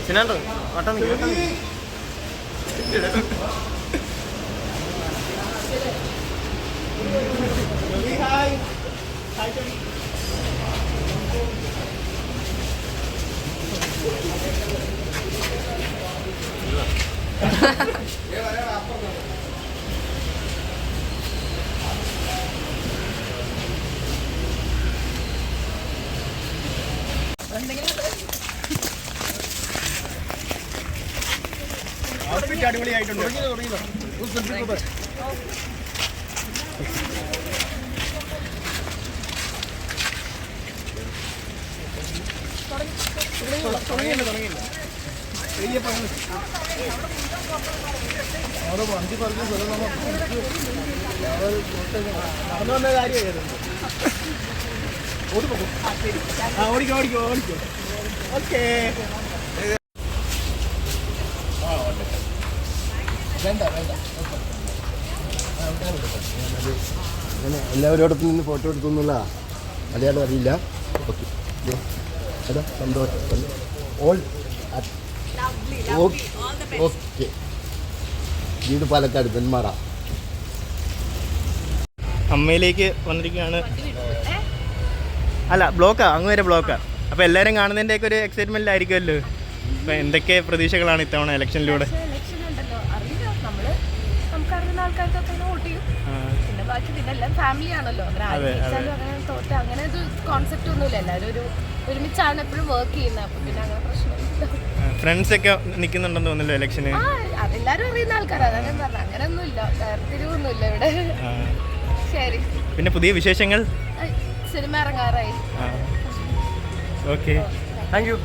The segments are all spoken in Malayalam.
സിനാണ്ടോ വട്ടം അടിപൊളിയായിട്ടുണ്ട്. വണ്ടി പറഞ്ഞ നടന്നു വന്ന കാര്യമായിരുന്നു. ഓടിക്കോ ഓടിക്കോ ഓടിക്കോ. ഓക്കേ എല്ലാവരോടൊപ്പം നിന്ന് ഫോട്ടോ എടുത്തു എന്നുള്ള മലയാളം അറിയില്ല. ഓക്കെ അതാ സന്തോഷം. All okay. വീട് പാലക്കാട് നെന്മാറ. അമ്മയിലേക്ക് വന്നിരിക്കുകയാണ്. അല്ല ബ്ലോക്കാ, അങ്ങ് വരെ ബ്ലോക്കാ. അപ്പോൾ എല്ലാവരും കാണുന്നതിൻ്റെയൊക്കെ ഒരു എക്സൈറ്റ്മെൻറ്റിലായിരിക്കുമല്ലോ. അപ്പോൾ എന്തൊക്കെ പ്രതീക്ഷകളാണ് ഇത്തവണ ഇലക്ഷനിലൂടെ? ഫാമിലി ആണല്ലോ, അങ്ങനെ ഒരു കോൺസെപ്റ്റ് ഒന്നുമില്ല. എല്ലാവരും ഒരു ഒരുമിച്ചാണ് എപ്പോഴും വർക്ക് ചെയ്യുന്നത്. അപ്പൊ പിന്നെ അങ്ങനെ പ്രശ്നമില്ല. ഫ്രണ്ട്സ് ഒക്കെ നിൽക്കുന്നുണ്ടെന്ന് തോന്നുന്നല്ലോ ഇലക്ഷന്. അതെല്ലാരും അറിയുന്ന ആൾക്കാരാണ്. അതാണ് പറഞ്ഞത്, അങ്ങനെയൊന്നുമില്ല, വേർതിരിവൊന്നുമില്ല ഇവിടെ. ശരി, പിന്നെ പുതിയ വിശേഷങ്ങൾ? സിനിമ ഇറങ്ങാറായി. Okay, thank you.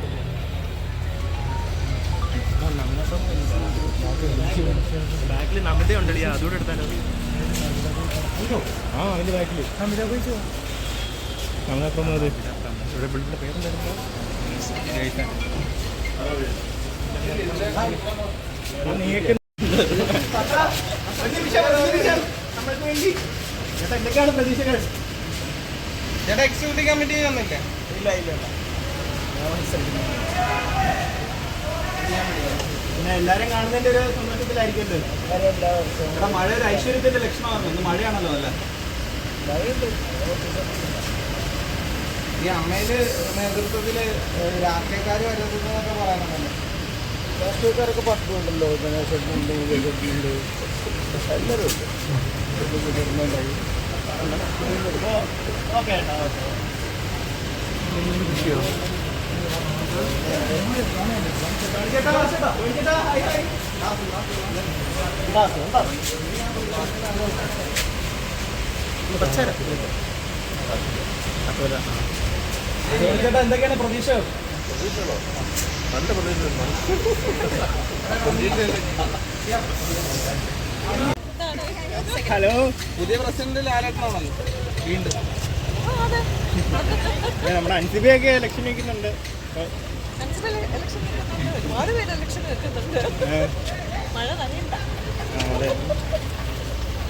ബാക്കിൽ നമിത ഉണ്ടല്ലേ, അതുകൂടെ എടുത്താലോ? ആ അതിൻ്റെ ബാക്കിൽ നമ്മളപ്പം അത് ഇവിടെ ബിൽഡിൻ്റെ പേരെന്തായിരുന്നു? എന്തൊക്കെയാണ് പ്രതീക്ഷകൾ? ചേട്ടാ എക്സിക്യൂട്ടീവ് കമ്മിറ്റി വന്നില്ല? ഇല്ല ഇല്ല. പിന്നെ എല്ലാവരും കാണുന്നതിൻ്റെ ഒരു സന്തോഷത്തിലായിരിക്കുമല്ലോ. ഇവിടെ മഴ ഒരു ഐശ്വര്യത്തിൻ്റെ ലക്ഷണമാണ്. ഇന്ന് മഴയാണല്ലോ. അല്ല ഈ അമ്മയുടെ നേതൃത്വത്തിൽ രാഷ്ട്രീയക്കാർ വരുന്നതെന്നൊക്കെ പറയാനുണ്ടല്ലോ. രാഷ്ട്രീയക്കാരൊക്കെ പറ്റുന്നുണ്ടല്ലോ. ഗണേശനുണ്ട്, വിജയനുണ്ട്, എല്ലാവരും ഉണ്ട്. ഓക്കെ ചേട്ടാ, എന്തൊക്കെയാണ് പ്രതീക്ഷ? ഹലോ, പുതിയ പ്രസിഡന്റ് ലാലേട്ടനാണല്ലോ വീണ്ടും. നമ്മുടെ അൻസിബയൊക്കെ ഇലക്ഷൻ വയ്ക്കുന്നുണ്ട്.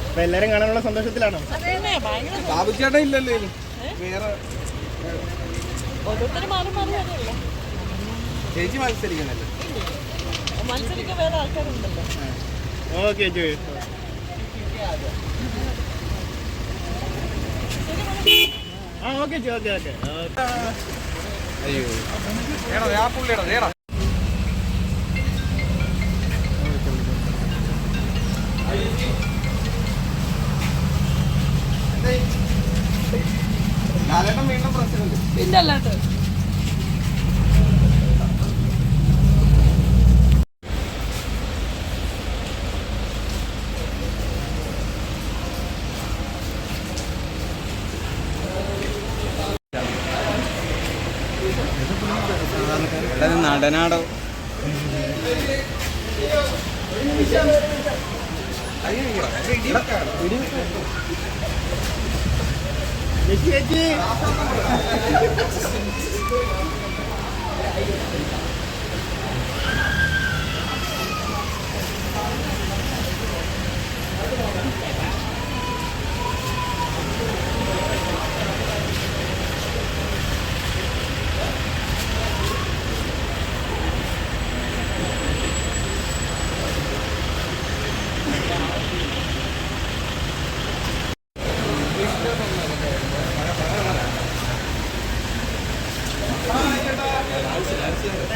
അപ്പൊ എല്ലാരും കാണാനുള്ള സന്തോഷത്തിലാണോ? ബാബുച്ചേട്ടൻ ഇല്ലല്ലോ വേറെ ചേച്ചി മത്സരിക്കണല്ലോ. വേറെ ആൾക്കാരുണ്ടല്ലോ. ഓക്കെ ജോയ്. ആ ഓക്കെ ഓക്കെ ഓക്കെ. അയ്യോ ആ പുള്ളിയുടെ നേടാ. ലാലേട്ടൻ വീണ്ടും പ്രസിഡന്റ്. പിന്നെ അല്ലാണ്ട് നടനാടോ. ചേച്ചി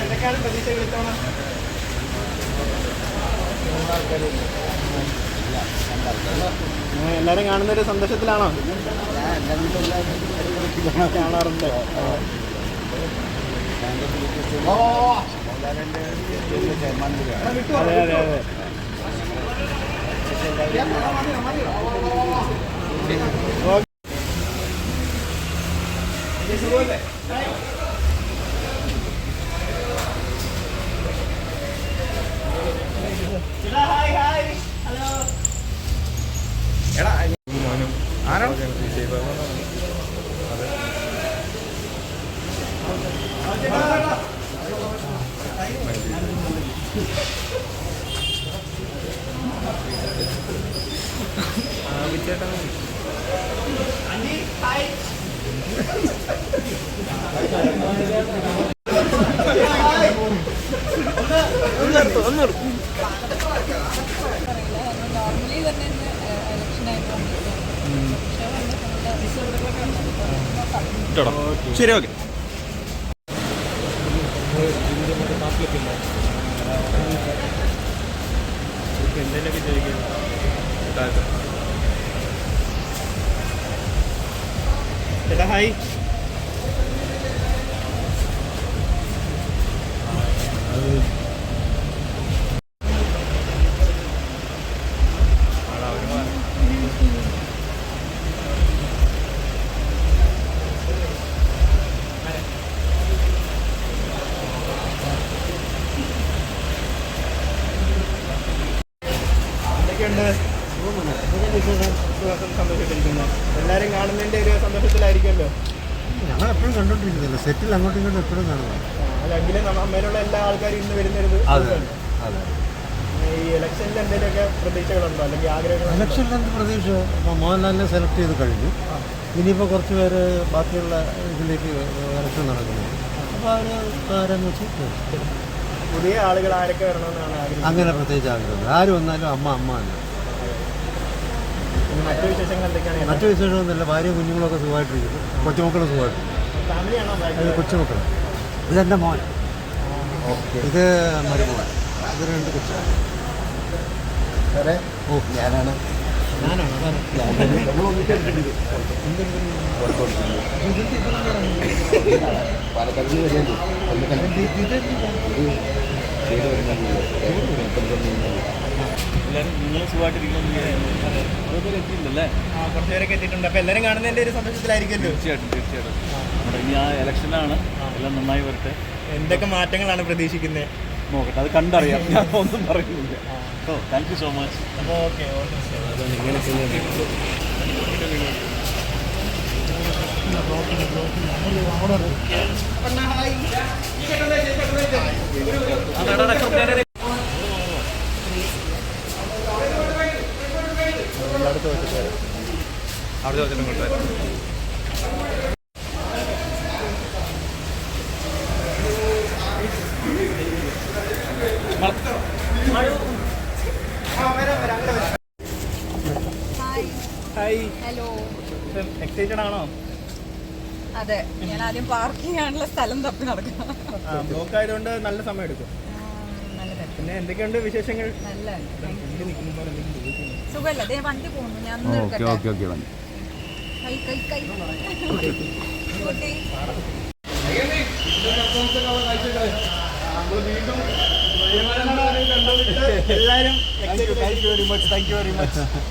എന്തൊക്കെയാണ് പ്രതീക്ഷകൾ ഇത്തവണ? എല്ലാവരും കാണുന്നൊരു സന്തോഷത്തിലാണോ? കാണാറുണ്ട്. അതെ അതെ അതെ. നോർമലി തന്നെ ഇലക്ഷൻ ആയിട്ട് ശരി, ഓക്കെ. എന്തെങ്കിലുമൊക്കെ ചോദിക്കും. ചേട്ടാ ഹായ്. സന്തോഷത്തിരിക്കുന്നത് എല്ലാവരും കാണുന്നതിന്റെ ഒരു സന്തോഷത്തിലായിരിക്കുമല്ലോ. ഞങ്ങൾ എപ്പോഴും കണ്ടോണ്ടിരിക്കുന്നില്ല, സെറ്റിൽ അങ്ങോട്ടും ഇങ്ങോട്ടും എപ്പോഴും കാണുന്നത്. അല്ലെങ്കിലും അമ്മയിലുള്ള എല്ലാ ആൾക്കാരും ഇന്ന് വരുന്നൊരു അതെ. ഈ ഇലക്ഷനിൽ എന്തെങ്കിലുമൊക്കെ പ്രതീക്ഷകളുണ്ടോ, അല്ലെങ്കിൽ ആഗ്രഹങ്ങൾ? ഇലക്ഷനിൽ എന്ത് പ്രതീക്ഷ? മോഹൻലാലിനെ സെലക്ട് ചെയ്ത് കഴിഞ്ഞു. ഇനിയിപ്പോൾ കുറച്ച് പേര് ബാക്കിയുള്ള ഇതിലേക്ക് ഇലക്ഷൻ നടക്കുന്നു. അപ്പോൾ ആരെന്ന് വെച്ച് പുതിയ ആളുകൾ ആരൊക്കെ വരണമെന്നാണ് ആഗ്രഹം? അങ്ങനെ പ്രത്യേകിച്ച് ആഗ്രഹം. ആര് വന്നാലും അമ്മ തന്നെ. മറ്റു വിശേഷങ്ങൾ എന്തൊക്കെയാണ്? മറ്റു വിശേഷമൊന്നുമില്ല. ഭാര്യയും കുഞ്ഞുങ്ങളൊക്കെ സുഖമായിട്ടിരിക്കുന്നു. കൊച്ചുമക്കളും സുഖമായിട്ടിരിക്കുന്നു. ഫാമിലിയാണോ? അത് കൊച്ചുമക്കൾ. ഇതെൻ്റെ മോൻ, ഇത് മരുമോൻ, ഇത് 2 കൊച്ചു. ഓ ഞാനാണ്. കുറച്ചുപേരൊക്കെ എത്തിയിട്ടുണ്ട്. അപ്പൊ എല്ലാവരും കാണുന്നതിന്റെ ഒരു സന്തോഷത്തിലായിരിക്കുമല്ലോ. തീർച്ചയായിട്ടും നമ്മുടെ ഇനി ആ ഇലക്ഷനാണ്, എല്ലാം നന്നായി വരട്ടെ. എന്തൊക്കെ മാറ്റങ്ങളാണ് പ്രതീക്ഷിക്കുന്നത്? നോക്കട്ടെ, അത് കണ്ടറിയാം. ഞാൻ ഒന്നും പറയുന്നില്ല. ഓ താങ്ക് യു സോ മച്ച്. അപ്പോൾ ഓക്കെ. അവിടെ ചോദിച്ചിട്ടും കൊണ്ടുവരാം. ഹായ്. ഹലോ. എക്സൈറ്റഡ് ആണോ? അതെ, ഞാൻ ആദ്യം പാർക്കിംഗ് ആണുള്ള സ്ഥലം തപ്പി നടക്കുക. ബ്ലോക്ക് ആയതുകൊണ്ട് നല്ല സമയം എടുക്കും. പിന്നെ എന്തൊക്കെയുണ്ട് വിശേഷങ്ങൾ? നല്ല സുഖമല്ല, ദേ വണ്ടി പോകുന്നു. ഞാൻ എല്ലാവരും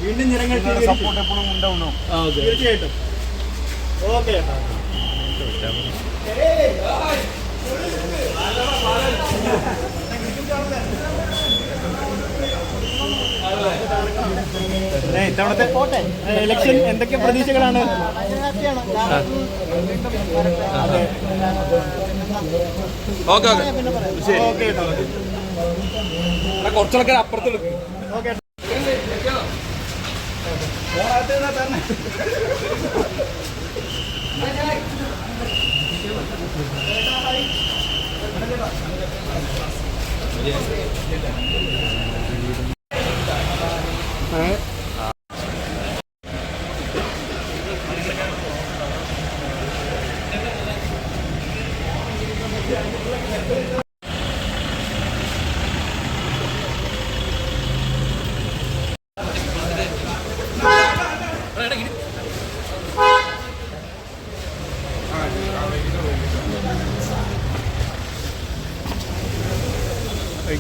വീണ്ടും ജനങ്ങൾ സപ്പോർട്ട് എപ്പോഴും ഉണ്ടാവണം. തീർച്ചയായിട്ടും. ഓക്കെ. ഇത്തവണത്തെ ഇലക്ഷൻ എന്തൊക്കെ പ്രതീക്ഷകളാണ്? കുറച്ചൊക്കെ അപ്പുറത്ത് ഓക്കെ.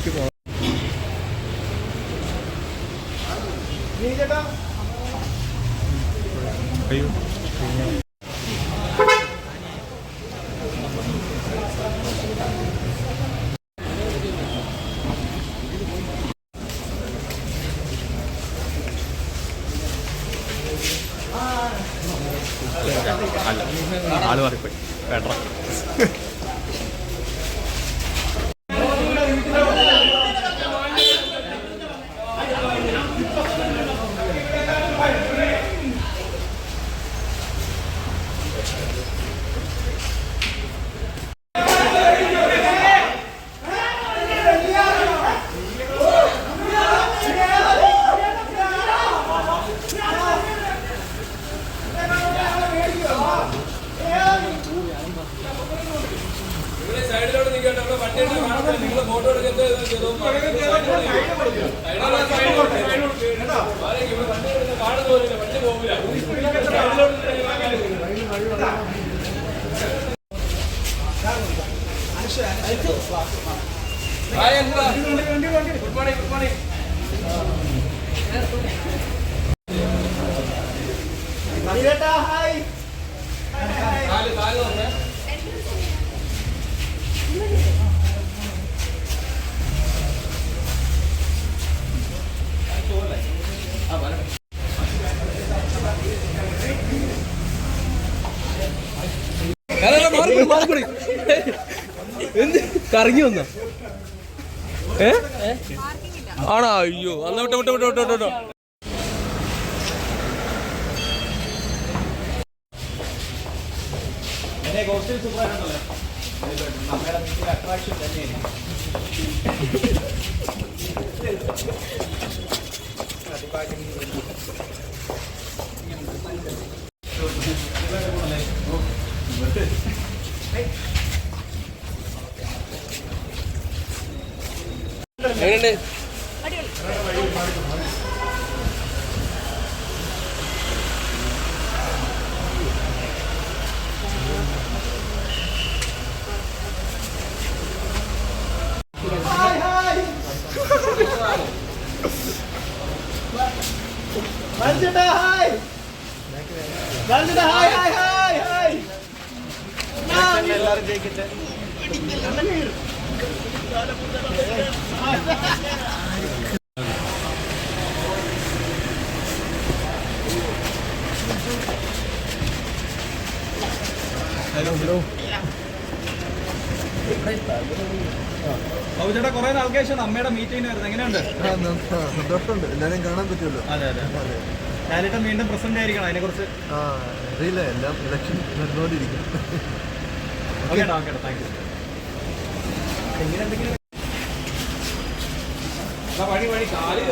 നോക്കി പോകാം. അയ്യോ അല്ല ആള് മാറിപ്പോയി വേണ്ട. എന്ത് കറങ്ങി വന്ന ആണോ? അയ്യോ അന്ന് വിട്ടോ വിട്ടോ വിട്ടോ വിട്ടോ വിട്ടോ. എങ്ങനെയുണ്ട്? എല്ലാവരും ജയിക്കട്ടെ. ചേട്ടാ കുറെ നാൾക്ക് ശേഷം അമ്മയുടെ മീറ്റിംഗ് വരുന്നത് എങ്ങനെയുണ്ട്? സന്തോഷമുണ്ട്, എല്ലാവരെയും കാണാൻ പറ്റുമല്ലോ. അതെ അതെ ലാലേട്ടൻ വീണ്ടും പ്രസന്റ് ആയിരിക്കണം, അതിനെ കുറിച്ച് അറിയില്ല, എല്ലാം ഇലക്ഷൻ നടന്നുകൊണ്ടിരിക്കും. Okay okay thank you. വഴി വഴി കാലി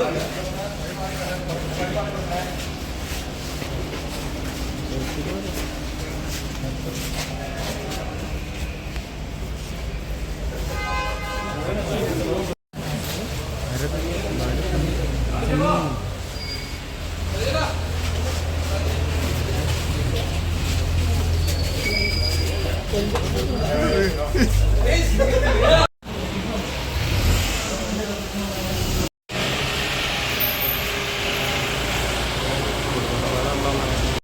Hey!